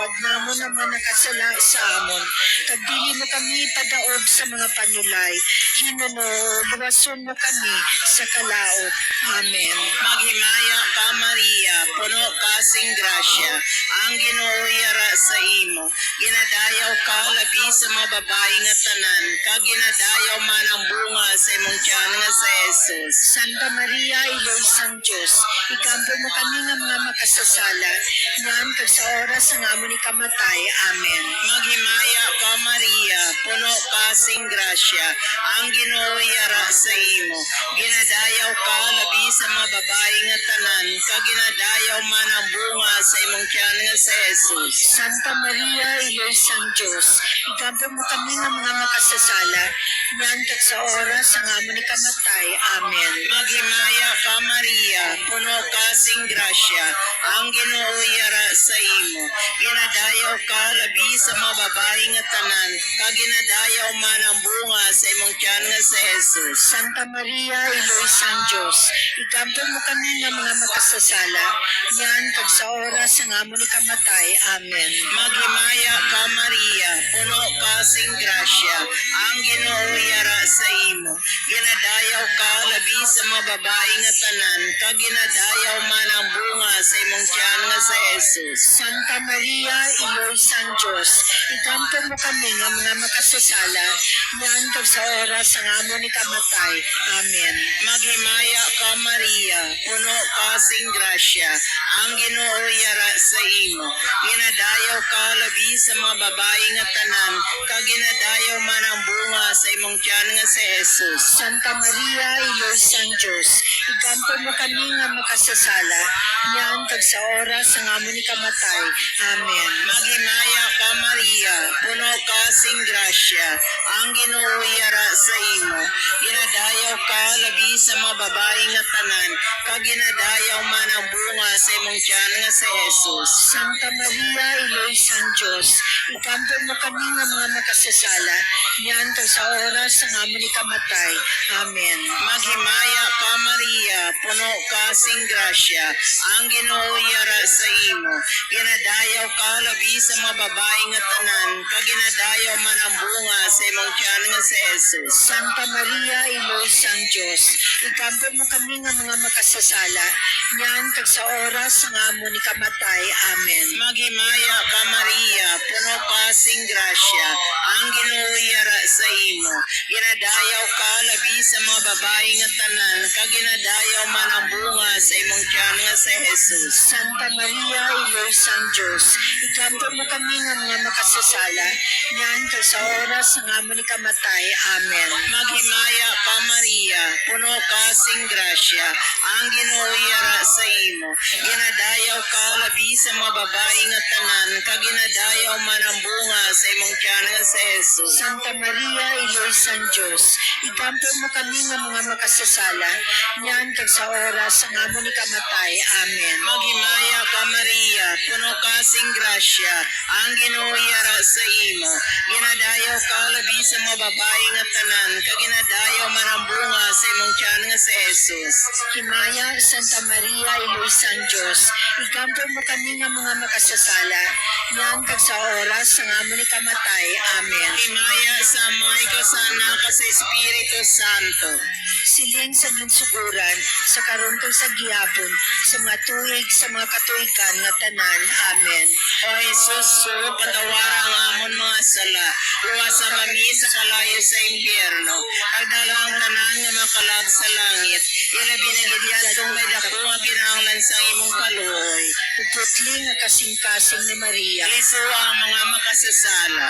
huwag namo naman nakasala sa amon. Kag dili mo kami padaog sa mga panulay. Hinunoo, luwason mo kami sa kalaot. Amen. Maghimaya ka Maria, puno kasing grasya, ang Ginoo yara sa imo. Ginadayaw ka labi sa mga babae nga tanan, kag ginadayaw man ang bunga sa imong tiyan nga sa Jesus. Santa Maria, Ilo sang Diyos, ikampo mo kami nga mga makasasala, ngam kag sa oras ang amon ni kamatay. Amen. Maghimaya ka Maria, puno kasing grasya, ang Ginoo yara sa imo. Ginadayaw ka labi sa mga babae nga tanan, kag ginadayaw man ang bunga sa imong tiyan nga sa Jesus. Santa Maria, Ilo sang Diyos, ikampo mo kami nga mga makasasala, ngam kag sa oras ang amon ni kamatay. Amen. Maghimaya ka Maria, puno kasing grasya, ang Ginoo yara sa imo. Ginadayaw ka labi sa mga babae nga tanan, kag ginadayaw man ang bunga sa imong tiyan nga sa Jesus. Santa Maria, Ilo sang Diyos, ikampo mo kami nga mga makasasala, ngam kag sa oras ang amon ni kamatay. Amen. Maghimaya ka Maria, puno kasing grasya, ang Ginoo yara sa imo. Ginadayaw ka labi sa mga babae nga tanan, kag ginadayaw man ang bunga sa imong tiyan nga sa Jesus. Santa Maria, Ilo sang Diyos, ikampo mo kami nga mga makasasala, ngam kag sa oras ang amon ni kamatay. Amen. Maghimaya ka Maria, puno kasing grasya, ang Ginoo yara sa imo. Ginadayaw ka labi sa mga babae nga tanan, kag ginadayaw man ang bunga sa imong tiyan nga sa Jesus. Santa Maria, Ilo sang Diyos, ikampo mo kami nga makasasala, ngam kag sa oras ang amon ni kamatay. Amen. Maghimaya ka Maria, puno kasing grasya, ang Ginoo yara sa imo. Ginadayaw ka labi sa mga babae nga tanan, kag ginadayaw man ang bunga sa imong tiyan nga sa Jesus. Santa Maria, Ilo sang Diyos, ikampo mo kami nga mga makasasala, ngam kag sa oras ang amon ni kamatay. Amen. Maghimaya ka Maria, puno kasing grasya, ang Ginoo yara sa imo. Ginadayaw ka labi sa mga babae nga tanan, kag ginadayaw man ang bunga sa imong tiyan nga sa Jesus. Santa Maria, Ilo sang Diyos, ikampo mo kami nga mga makasasala, ngam kag sa oras ang amon ni kamatay. Amen. Maghimaya ka Maria, puno kasing grasya, ang Ginoo yara sa imo. Ginadayaw ka labi sa mga babae nga tanan, kag ginadayaw man ang bunga sa imong tiyan nga sa Jesus. Santa Maria, Ilo sang Diyos, ikampo mo kami nga mga makasasala, ngam kag sa oras ang amon ni kamatay. Amen. Maghimaya ka Maria, puno kasing grasya, ang Ginoo yara sa imo. Ginadayaw ka labi sa mga babae nga tanan, kag ginadayaw man ang bunga sa imong tiyan nga sa Jesus. Santa Maria, Ilo sang Diyos, ikampo mo kami nga mga makasasala, ngam kag sa oras ang amon ni kamatay. Amen. Maghimaya ka Maria, puno kasing grasya, ang Ginoo yara sa imo. Ginadayaw ka labi sa mga babae nga tanan, kag ginadayaw man ang bunga sa imong tiyan nga sa Jesus. Himaya, Santa Maria, Ilo sang Diyos, ikampo mo kami nga mga makasasala, ngam kag sa oras ang amon ni kamatay. Amen. Himaya sa may kasana ka sa Espiritu Santo. Siling sa ginsuguran, sa karon kag sa gihapon, sa mga tuig, sa mga katuigan nga tanan. Amen. O Jesus, patawara ang amon mga sala, luwasa kami sa kalayo sa impyerno, agdala ang tanan nga makalag sa langit, ilabi na gidyatong may dako nga kinahanglan sa imong kaluoy. Puputli nga kasing-kasing ni Maria, Liso ang mga makasasala.